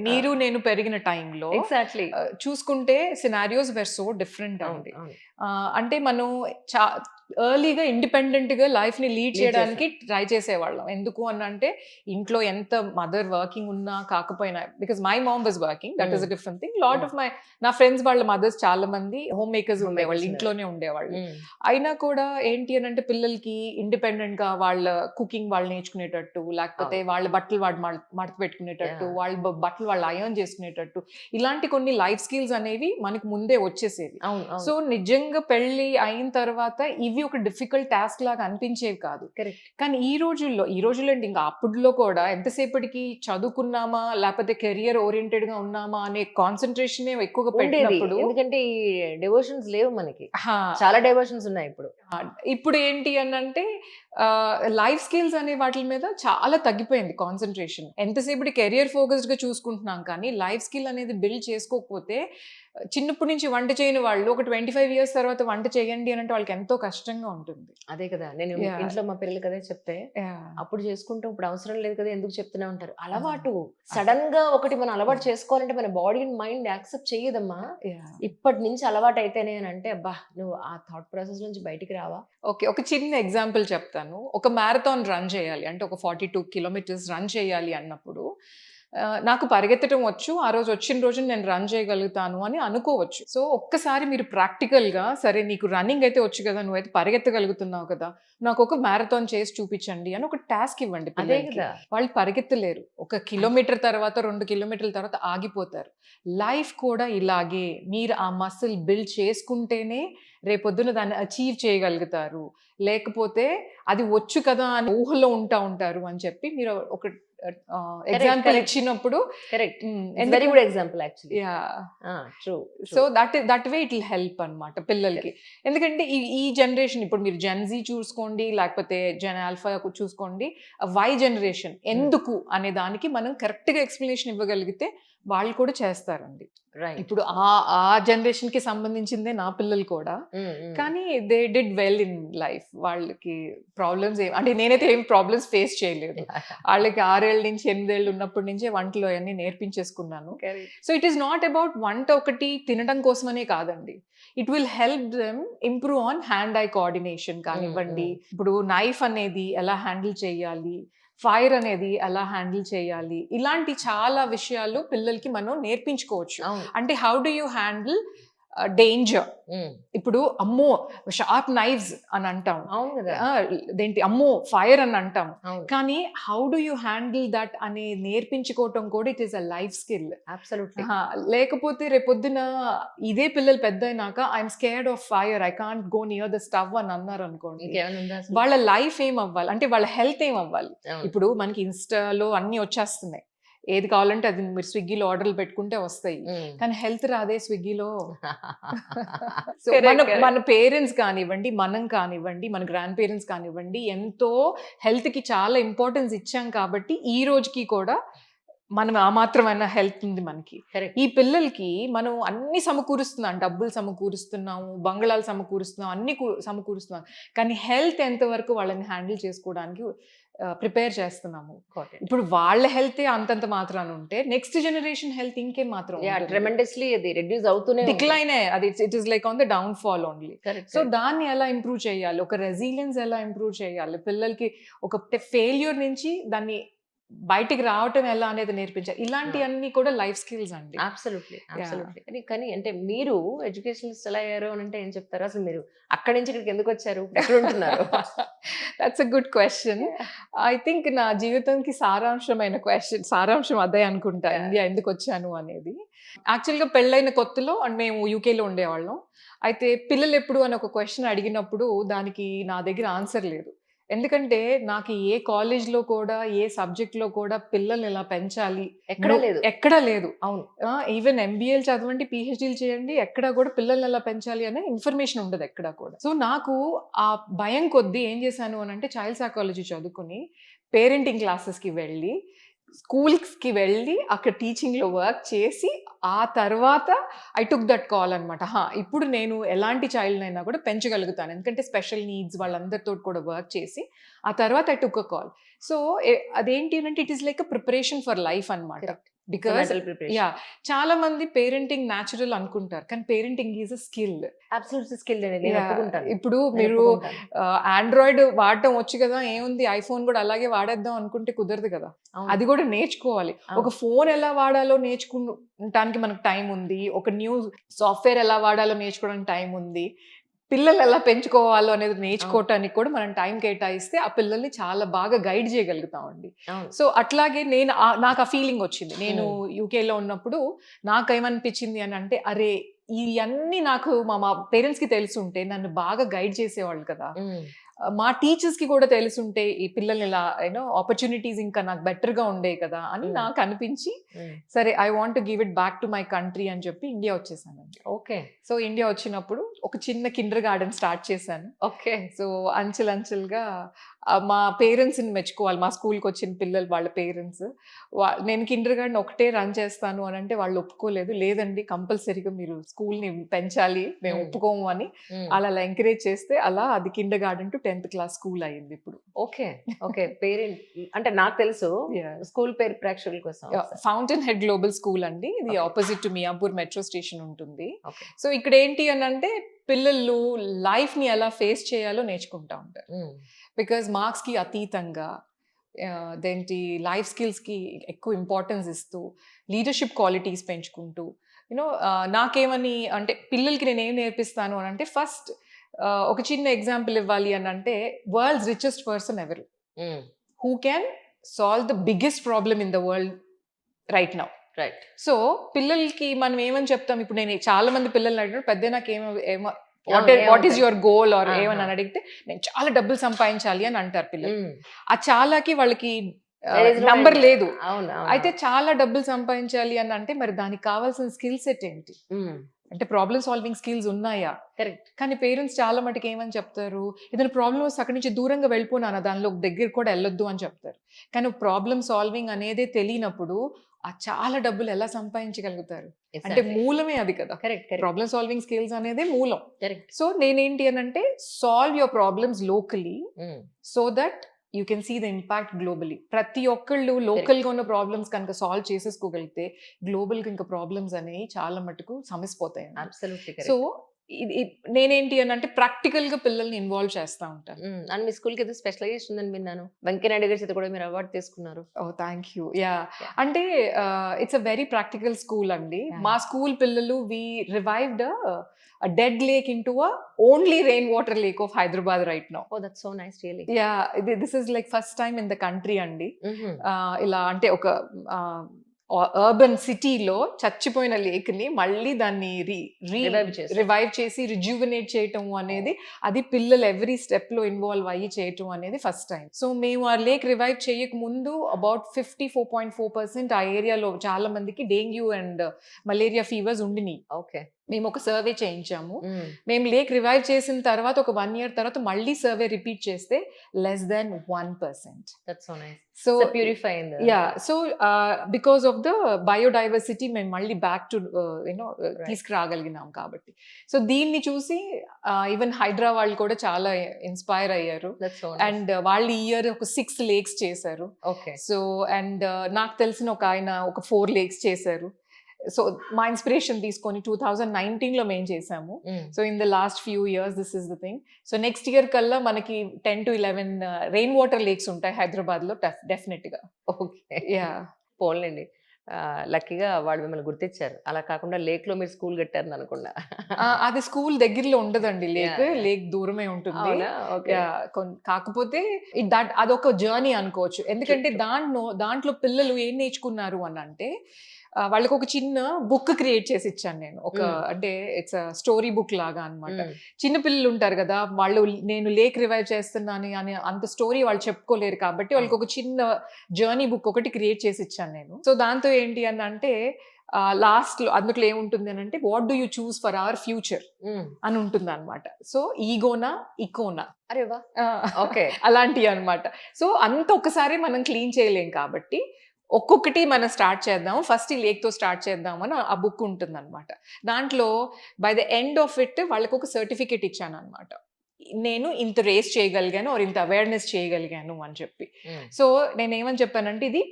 మీరు నేను పెరిగిన టైంలో ఎగ్జాక్ట్లీ. చూసుకుంటే సినారియోస్ వేర్ సో డిఫరెంట్ అవును, అండి. అవును. అంటే మనం చా ఎర్లీగా ఇండిపెండెంట్‌గా లైఫ్‌ని లీడ్ లీడ్ చేయడానికి చేసాం. ట్రై చేసేవాళ్ళం. ఎందుకు అనంటే ఇంట్లో ఎంత మదర్ వర్కింగ్ ఉన్నా కాకపోయినా because my mom was working that is a different thing. Lot of నా ఫ్రెండ్స్ వాళ్ళ మదర్స్ చాలా మంది హోమ్ మేకర్స్ హోమ్ ఉండేవాళ్ళు. మేకర్స్ ఉన్నారు. ఇంట్లోనే ఉండేవాళ్ళు. అయినా కూడా ఏంటి అనంటే పిల్లలకి ఇండిపెండెంట్‌గా వాళ్ళ కుకింగ్ వాళ్ళు నేర్చుకునేటట్టు, లేకపోతే అవును. వాళ్ళ బట్టలు వాళ్ళు మడత పెట్టుకునేటట్టు, యాహ్! వాళ్ళ బట్టలు వాళ్ళు అయర్న్ చేసుకునేటట్టు, ఇలాంటి కొన్ని లైఫ్ స్కిల్స్ అనేవి మనకు ముందే వచ్చేసేవి. అవును, సో అవును. నిజంగా పెళ్లి అయిన తర్వాత ఇవి ఒక డిఫికల్ట్ టాస్క్ లాగా అనిపించేవి కాదు. కరెక్ట్. కానీ ఈ రోజుల్లో ఏంటి ఇంకా అప్పుడులో కూడా ఎంతసేపటికి చదువుకున్నామా, లేకపోతే కెరియర్ ఓరియెంటెడ్‌గా ఉన్నామా అనే కాన్సంట్రేషనే ఎక్కువగా ఉండేది. పెట్టినప్పుడు ఎందుకంటే ఈ డివోషన్స్ లేవు మనకి. హా! చాలా డైవర్షన్స్ ఉన్నాయి ఇప్పుడు. ఆ! ఇప్పుడు ఏంటి అనంటే లైఫ్ స్కిల్స్ అనే వాటిల మీద చాలా తగ్గిపోయింది కాన్సంట్రేషన్. ఎంతసేపటి కెరియర్ ఫోకస్డ్‌గా చూసుకుంటున్నాం కానీ, లైఫ్ స్కిల్ అనేది బిల్డ్ చేసుకోకపోతే చిన్నప్పటి నుంచి వంట చేయని వాళ్ళు ఒక 25 ఇయర్స్ తర్వాత వంట చేయండి అనంటే వాళ్ళకి ఎంతో కష్టంగా ఉంటుంది. అదే కదా! నేను యాహ్! ఇంట్లో మా పిల్లలకి అదే చెప్తే, యాహ్! అప్పుడు చేసుకుంటాం ఇప్పుడు అవసరం లేదు కదా! ఎందుకు చెప్తూనే ఉంటారు. ఆ! అలవాటు. అదే. సడెన్‌గా ఒకటి మనం అలవాటు యాహ్! చేసుకోవాలంటే మన బాడీ అండ్ మైండ్ యాక్సెప్ట్ చెయ్యదమ్మా. యాహ్! ఇప్పటి నుంచి అలవాటయితేనే అని అంటే, అబ్బా! నువ్వు ఆ థాట్ ప్రాసెస్ నుంచి బయటికి రావా? ఓకే. ఒక చిన్న ఎగ్జాంపుల్ చెప్తాను. ఒక మ్యారథాన్ రన్ చేయాలి. అంటే ఒక 42 కిలోమీటర్స్ రన్ చేయాలి అన్నప్పుడు నాకు పరిగెత్తడం వచ్చు. ఆ రోజు వచ్చిన రోజున నేను రన్ చేయగలుగుతాను అని అనుకోవచ్చు. సో, ఒక్కసారి మీరు ప్రాక్టికల్‌గా సరే నీకు రన్నింగ్ అయితే వచ్చు కదా! నువ్వైతే పరిగెత్తగలుగుతున్నావు కదా! నాకొక మ్యారథాన్ చేసి చూపించండి అని ఒక టాస్క్ ఇవ్వండి అదే పిల్లలకి. కదా! వాళ్ళు పరిగెత్తలేరు. ఒక కిలోమీటర్ తర్వాత, 2 కిలోమీటర్ల తర్వాత ఆగిపోతారు. లైఫ్ కూడా ఇలాగే మీరు ఆ మసిల్ బిల్డ్ చేసుకుంటేనే రేపొద్దున దాన్ని అచీవ్ చేయగలుగుతారు. లేకపోతే అది వచ్చు కదా! అని ఊహలో ఉంటారు అని చెప్పి మీరు ఒక కరెక్ట్, ఎగ్జాంపుల్ కరెక్ట్, ఇచ్చినప్పుడు కరెక్ట్. ఇట్స్ వెరీ ఎందుకు గుడ్ ఎగ్జాంపుల్ యాక్చువల్లీ. యాహ్! ఆ! True, so, true. That way it will help అన్నమాట పిల్లలకి. కరెక్ట్. ఎందుకంటే ఈ ఈ జనరేషన్ ఇప్పుడు మీరు జెన్ జీ చూసుకోండి, లేకపోతే జెన్ ఆల్ఫా చూసుకోండి. వై జనరేషన్ హ్మ్. ఎందుకు అనే దానికి మనం కరెక్ట్‌గా ఎక్స్‌ప్లనేషన్ ఇవ్వగలిగితే వాళ్ళు కూడా చేస్తారండి. రైట్. ఇప్పుడు ఆ జనరేషన్‌కి సంబంధించిందే నా పిల్లలు కూడా. హ్మ్. హ్మ్. కానీ they did well in life. వాళ్ళకి ప్రాబ్లమ్స్ అంటే నేనైతే యాహ్! ఏమి ప్రాబ్లమ్స్ ఫేస్ చేయలేదు. యాహ్! ఆళ్ళకి 6 ఏళ్ల నుంచి 8 ఏళ్ళు ఉన్నప్పటి నుంచే వంటలు అయన్నీ నేర్పించేసుకున్నాను. Correct. So, it is not about వంట ఒకటి తినడం కోసమనే కాదండి. It will help them improve on hand eye coordination hmm. కానివ్వండి, హ్మ్. ఇప్పుడు నైఫ్ అనేది ఎలా హ్యాండిల్ చేయాలి, ఫైర్ అనేది ఎలా హ్యాండిల్ చేయాలి, ఇలాంటి చాలా విషయాలు పిల్లలకి మనం నేర్పించుకోవచ్చు. అవును. అంటే how do you handle danger. హ్మ్. ఇప్పుడు అమ్మో! షార్ప్ నైవ్స్ అని అంటాం. అవును గదా! ఆ! ఇదేంటి అమ్మో! ఫైర్ అని అంటాం. అవును. కానీ how do you handle that అని నేర్పించుకోవటం కూడా it is a life skill. Absolutely. ఆహా! లేకపోతే రేపొద్దున ఇదే పిల్లలు పెద్దయినాక I'm scared of fire. I can't go near the stove అని అన్నారనుకోండి. ఇంకేమైనా ఉందా అసలు? వాళ్ళ లైఫ్ ఏమవ్వాలి? అంటే వాళ్ళ హెల్త్ ఏమవ్వాలి? అవును. ఇప్పుడు మనకి ఇన్‌స్టాలో అన్నీ వచ్చేస్తున్నాయి. ఏది కావాలంటే అది మీరు స్విగ్గీలో ఆర్డర్‌లు పెట్టుకుంటే వస్తాయి. హ్మ్. కానీ హెల్త్ రాదే స్విగ్గీలో. సో, మన కరెక్ట్, మన కరెక్ట్. పేరెంట్స్ కానివ్వండి, మనం కానివ్వండి, మన గ్రాండ్ పేరెంట్స్ కానివ్వండి, ఎంతో హెల్త్‌కి చాలా ఇంపార్టెన్స్ ఇచ్చాం కాబట్టి, ఈ రోజుకి కూడా మనం ఆ మాత్రమైన హెల్త్ ఉంది మనకి. కరెక్ట్. ఈ పిల్లలకి మనం అన్నీ సమకూరుస్తున్నాం. డబ్బులు సమకూరుస్తున్నాము, బంగళాలు సమకూరుస్తున్నాం, అన్నీ సమకూరుస్తున్నాం. కానీ హెల్త్ ఎంతవరకు వాళ్ళని హ్యాండిల్ చేసుకోవడానికి ప్రిపేర్ చేస్తున్నాము. Got it. ఇప్పుడు వాళ్ళ హెల్తే అంతంత మాత్రాన ఉంటే, నెక్స్ట్ జనరేషన్ హెల్త్ ఇంకేం మాత్రం యాహ్! ఉంటుంది. ట్రెమెండస్‌లీ అది రెడ్యూస్ అవుతూనే ఉంటుంది. డిక్లైనే అది it is like on the down fall only. Correct, so, correct. దాన్ని ఎలా ఇంప్రూవ్ చేయాలి? ఒక రెసిలియన్స్ ఎలా ఇంప్రూవ్ చేయాలి? పిల్లలకి ఒక ఫెయిల్యూర్ నుంచి దాన్ని బయటికి రావటం ఎలా అనేది నేర్పించాలి. ఆ! ఇలాంటియన్నీ కూడా లైఫ్ స్కిల్స్ అండి. Absolutely, yeah! అబ్సల్యూట్‌లీ. కానీ కానీ అంటే మీరు ఎడ్యుకేషనలిస్ట్ ఎలా అయ్యారు అనంటే ఏం చెప్తారు? అసలు మీరు అక్కడి నుంచి ఇక్కడికి ఎందుకొచ్చారు? ఇప్పుడు ఎక్కడుంటున్నారు? That's a good question. Yeah! I think నా జీవితంకి సారాంశం అదే అనుకుంటా. యాహ్! ఇండియా ఎందుకొచ్చాను అనేది. యాక్చువల్‌గా పెళ్ళైన కొత్తలో మేము యూకేలో ఉండేవాళ్ళం. అయితే పిల్లలెప్పుడు అని ఒక క్వెషన్ అడిగినప్పుడు దానికి నా దగ్గర ఆన్సర్ లేదు. ఎందుకంటే నాకు ఏ కాలేజ్‌లో కూడా, ఏ సబ్జెక్ట్‌లో కూడా పిల్లల్ని ఇలా పెంచాలి. ఎక్కడా లేదు. ఎక్కడా లేదు. అవును. ఈవెన్ ఎంబీఏలు చదవండి, పీహెచ్‌డీలు చేయండి. ఎక్కడ కూడా పిల్లల్ని ఎలా పెంచాలి అనే ఇన్ఫర్మేషన్ ఉండదు ఎక్కడ కూడా. సో, నాకు ఆ భయం కొద్దీ ఏం చేశాను అనంటే చైల్డ్ సైకాలజీ చదువుకొని, పేరెంటింగ్ క్లాసెస్‌కి వెళ్ళి, స్కూల్స్‌కి వెళ్ళి, అక్కడ టీచింగ్‌లో వర్క్ చేసి, ఆ తర్వాత ఐ టుక్ దట్ కాల్ అనమాట. ఇప్పుడు నేను ఎలాంటి చైల్డ్‌నైనా కూడా పెంచగలుగుతాను. ఎందుకంటే స్పెషల్ నీడ్స్ వాళ్ళందరితోటి కూడా వర్క్ చేసి, ఆ తర్వాత I took a call. So, అదేంటి అనంటే it is like a preparation for life అనమాట. Correct. Because mental preparation yeah చాలా మంది పేరెంటింగ్ న్యాచురల్ అనుకుంటారు, కానీ parenting is a skill. Absolute skill అండి, నేను ఒప్పుకుంటాను. ఇప్పుడు నేను మీరు ఒప్పుకుంటాను. ఆండ్రాయిడ్ వాడటం వచ్చు కదా, ఏముంది ఐఫోన్ కూడా అలాగే వాడేద్దాం అనుకుంటే కుదరదు కదా. అవును. అది కూడా నేర్చుకోవాలి. అవును. ఒక ఫోన్ ఎలా వాడాలో నేర్చుకుంటానికి మనకు టైం ఉంది, ఒక న్యూ సాఫ్ట్వేర్ ఎలా వాడాలో నేర్చుకోవడానికి టైం ఉంది, పిల్లలు ఎలా పెంచుకోవాలో అనేది నేర్చుకోవటానికి కూడా మనం టైం కేటాయిస్తే ఆ పిల్లల్ని చాలా బాగా గైడ్ చేయగలుగుతామండి. అవును. సో అట్లాగే నాకు ఆ ఫీలింగ్ వచ్చింది. నేను యూకేలో ఉన్నప్పుడు నాకేమనిపించింది అని అంటే, అరే ఇవన్నీ నాకు మా పేరెంట్స్ కి తెలుసుంటే నన్ను బాగా గైడ్ చేసేవాళ్ళు కదా. మా టీచర్స్ కి కూడా తెలుసుంటే ఈ పిల్లల్ని ఇలా ఆపర్చునిటీస్ ఇంకా నాకు బెటర్ గా ఉండే కదా అని నాకు అనిపించి, సరే I want give it back to my country అని చెప్పి ఇండియా వచ్చేసానండి. ఓకే. సో ఇండియా వచ్చినప్పుడు ఒక చిన్న కిండర్ గార్డెన్ స్టార్ట్ చేశాను. ఓకే. సో అంచెలంచెలుగా మా పేరెంట్స్ని మెచ్చుకోవాలి, మా స్కూల్కి వచ్చిన పిల్లలు వాళ్ళ పేరెంట్స్. నేను కిండర్ గార్డెన్ ఒకటే రన్ చేస్తాను అని అంటే వాళ్ళు ఒప్పుకోలేదు. లేదండి కంపల్సరీగా మీరు స్కూల్ని పెంచాలి, మేము ఒప్పుకోము అని అలా ఎంకరేజ్ చేస్తే అలా అది Kinder garden to 10th class school అయ్యింది ఇప్పుడు. ఓకే. ఓకే. పేరెంట్ అంటే నాకు తెలుసు, స్కూల్ పేరు ప్రేక్షకుల కోసం. ఫౌంటైన్ హెడ్ గ్లోబల్ స్కూల్ అండి, ఇది opposite to Miyapur metro station ఉంటుంది. Okay. సో ఇక్కడ ఏంటి అని అంటే పిల్లలు లైఫ్ ని ఎలా ఫేస్ చేయాలో నేర్చుకుంటా ఉంటారు. బికాజ్ మార్క్స్ కి అతీతంగా దేంటి లైఫ్ స్కిల్స్ కి ఎక్కువ ఇంపార్టెన్స్ ఇస్తూ లీడర్షిప్ క్వాలిటీస్ పెంచుకుంటూ నాకేమని అంటే పిల్లలకి నేను ఏం నేర్పిస్తాను అని అంటే, ఫస్ట్ ఒక చిన్న ఎగ్జాంపుల్ ఇవ్వాలి అని అంటే, వరల్డ్స్ రిచెస్ట్ పర్సన్ ఎవరు, who can solve the biggest problem in the world right now. Right. So పిల్లలకి మనం ఏమని చెప్తాం, ఇప్పుడు నేను చాలా మంది పిల్లల్ని అడిగిన పెద్ద నాకు what is your goal or ఏమని అని అడిగితే నేను చాలా డబ్బులు సంపాదించాలి అని అంటారు పిల్లలు. ఆ చాలాకి వాళ్ళకి నంబర్ లేదు. అయితే చాలా డబ్బులు సంపాదించాలి అని అంటే మరి దానికి కావాల్సిన స్కిల్ సెట్ ఏంటి అంటే ప్రాబ్లమ్ సాల్వింగ్ స్కిల్స్ ఉన్నాయా? కరెక్ట్. కానీ పేరెంట్స్ చాలా మటుకు ఏమని చెప్తారు, ఏదైనా ప్రాబ్లమ్ వస్తే అక్కడి నుంచి దూరంగా వెళ్ళిపోనాను, దానిలో దగ్గర కూడా వెళ్ళొద్దు అని చెప్తారు. కానీ ప్రాబ్లమ్ సాల్వింగ్ అనేది తెలియనప్పుడు ఆ చాలా డబ్బులు ఎలా సంపాదించగలుగుతారు అంటే మూలమే అది కదా. ప్రాబ్లమ్ సాల్వింగ్ స్కిల్స్ అనేది మూలం. సో నేనేంటి అని అంటే, solve your problems locally so that you can see the impact globally. ప్రతి ఒక్కళ్ళు లోకల్ గా ఉన్న ప్రాబ్లమ్స్ కనుక సాల్వ్ చేసేసుకోగలిగితే గ్లోబల్ గా ఇంకా ప్రాబ్లమ్స్ అనేవి చాలా మటుకు సమసిపోతాయి. సో నేనేంటి అని అంటే ప్రాక్టికల్ గా పిల్లల్ని ఇన్వాల్వ్ చేస్తా ఉంటాను. అండ్ మీ స్కూల్ కి ఏదో స్పెషలైజేషన్ ఉందని విన్నాను, వెంకయ్యనాయుడు గారి చేత కూడా మీరు అవార్డు తీసుకున్నారు. ఓ థ్యాంక్ యూ. యా అంటే it's a very practical school అండి. మా స్కూల్ పిల్లలు వి revived a dead lake into a only rainwater lake of Hyderabad right now. Oh, that's so nice, really. Yeah, this is like first time in the country andi. ఇలా అంటే ఒక urban సిటీలో చచ్చిపోయిన lake ని మళ్ళీ దాన్ని revive చేసి రిజ్యూవినేట్ చేయటం అనేది, అది పిల్లలు ఎవ్రీ స్టెప్ లో ఇన్వాల్వ్ అయ్యి చేయటం అనేది ఫస్ట్ టైం. సో మేము ఆ లేక్ రివైవ్ చేయక ముందు అబౌట్ 54.4% ఆ ఏరియాలో చాలా మందికి డెంగ్యూ అండ్ మలేరియా ఫీవర్స్ ఉండినాయి. ఓకే. మేము ఒక సర్వే చేయించాము. మేము లేక్ రివైవ్ చేసిన తర్వాత ఒక 1 year తర్వాత మళ్ళీ సర్వే రిపీట్ చేస్తే less than 1%. That's so nice. So purifying. Yeah. So because of the biodiversity మేము మళ్ళీ బ్యాక్ టు తీసుకురాగలిగినాం కాబట్టి. సో దీన్ని చూసి ఈవెన్ హైదరాబాద్ వాళ్ళు కూడా చాలా ఇన్స్పైర్ అయ్యారు. అండ్ వాళ్ళు ఈ ఇయర్ ఒక 6 lakes చేశారు. సో అండ్ నాకు తెలిసిన ఒక ఆయన ఒక 4 lakes చేశారు. సో మా ఇన్స్పిరేషన్ తీసుకొని 2019 లో మేము చేసాము. So in the last few years this is the thing. So next year కల్లా మనకి 10 to 11 రెయిన్ వాటర్ లేక్స్ ఉంటాయి హైదరాబాద్ లో డెఫినెట్ గా. ఓకే. యా పోన్లేండి, లక్కీగా వాళ్ళు మిమ్మల్ని గుర్తించారు. అలా కాకుండా లేక్ లో మీరు స్కూల్ కట్టారు అనుకున్నా. అది స్కూల్ దగ్గరలో ఉండదండి, లేక్ దూరమే ఉంటుంది. కాకపోతే అదొక జర్నీ అనుకోవచ్చు. ఎందుకంటే దాంట్లో పిల్లలు ఏం నేర్చుకున్నారు అని అంటే, వాళ్ళకి ఒక చిన్న బుక్ క్రియేట్ చేసి ఇచ్చాను నేను. ఒక అంటే ఇట్స్ స్టోరీ బుక్ లాగా అనమాట. చిన్న పిల్లలు ఉంటారు కదా, వాళ్ళు నేను లేక్ రివైవ్ చేస్తున్నాను అని అంత స్టోరీ వాళ్ళు చెప్పుకోలేరు కాబట్టి వాళ్ళకి ఒక చిన్న జర్నీ బుక్ ఒకటి క్రియేట్ చేసి ఇచ్చాను నేను. సో దాంతో ఏంటి అని అంటే లాస్ట్ లో అందులో ఏముంటుంది అని అంటే, what do you choose for our future అని ఉంటుంది అనమాట. సో ఈగోనా ఇకోనా అలాంటివి అనమాట. సో అంత ఒకసారి మనం క్లీన్ చేయలేం కాబట్టి ఒక్కొక్కటి మనం స్టార్ట్ చేద్దాం, ఫస్ట్ ఈ లేక్ తో స్టార్ట్ చేద్దాం అని ఆ బుక్ ఉంటుంది అనమాట. దాంట్లో by the end of it వాళ్ళకి ఒక సర్టిఫికేట్ ఇచ్చాను అనమాట, నేను ఇంత రేస్ చేయగలిగాను ఆర్ ఇంత అవేర్నెస్ చేయగలిగాను అని చెప్పి. సో నేనేమని చెప్పానంటే, ఇది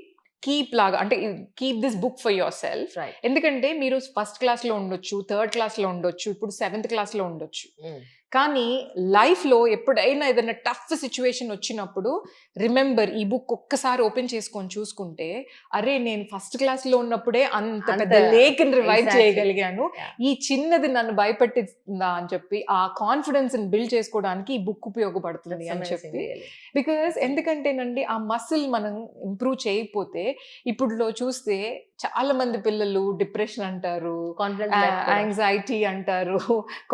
కీప్ లాగా అంటే keep this book for your self. Right. ఎందుకంటే మీరు ఫస్ట్ క్లాస్లో ఉండొచ్చు, థర్డ్ క్లాస్లో ఉండొచ్చు, ఇప్పుడు సెవెంత్ క్లాస్లో ఉండొచ్చు. కానీ లైఫ్లో ఎప్పుడైనా ఏదైనా టఫ్ సిచ్యువేషన్ వచ్చినప్పుడు రిమెంబర్ ఈ బుక్ ఒక్కసారి ఓపెన్ చేసుకొని చూసుకుంటే, అరే నేను ఫస్ట్ క్లాస్లో ఉన్నప్పుడే అంత పెద్ద లేక్ని రివైవ్ Exactly. చేయగలిగాను, Yeah. ఈ చిన్నది నన్ను భయపెట్టిందా అని చెప్పి ఆ కాన్ఫిడెన్స్ బిల్డ్ చేసుకోవడానికి ఈ బుక్ ఉపయోగపడుతుంది అని చెప్పి. బికాస్ ఎందుకంటేనండి ఆ మసిల్ మనం ఇంప్రూవ్ చేయకపోతే, ఇప్పుడులో చూస్తే చాలా మంది పిల్లలు డిప్రెషన్ అంటారు, యాంగ్జైటీ అంటారు,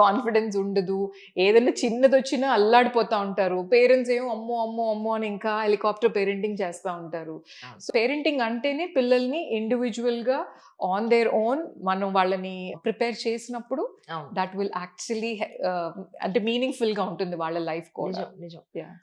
కాన్ఫిడెన్స్ ఉండదు, ఏదైనా చిన్నది వచ్చినా అల్లాడిపోతా ఉంటారు. పేరెంట్స్ ఏమో అమ్మో అమ్మో అమ్మో అని ఇంకా హెలికాప్టర్ పేరెంటింగ్ చేస్తూ ఉంటారు. సో పేరెంటింగ్ అంటేనే పిల్లల్ని ఇండివిజువల్గా ఆన్ దేర్ ఓన్ మనం వాళ్ళని ప్రిపేర్ చేసినప్పుడు దట్ విల్ యాక్చువల్లీ అంటే మీనింగ్ఫుల్గా ఉంటుంది వాళ్ళ లైఫ్ కూడా. నిజం. Yeah.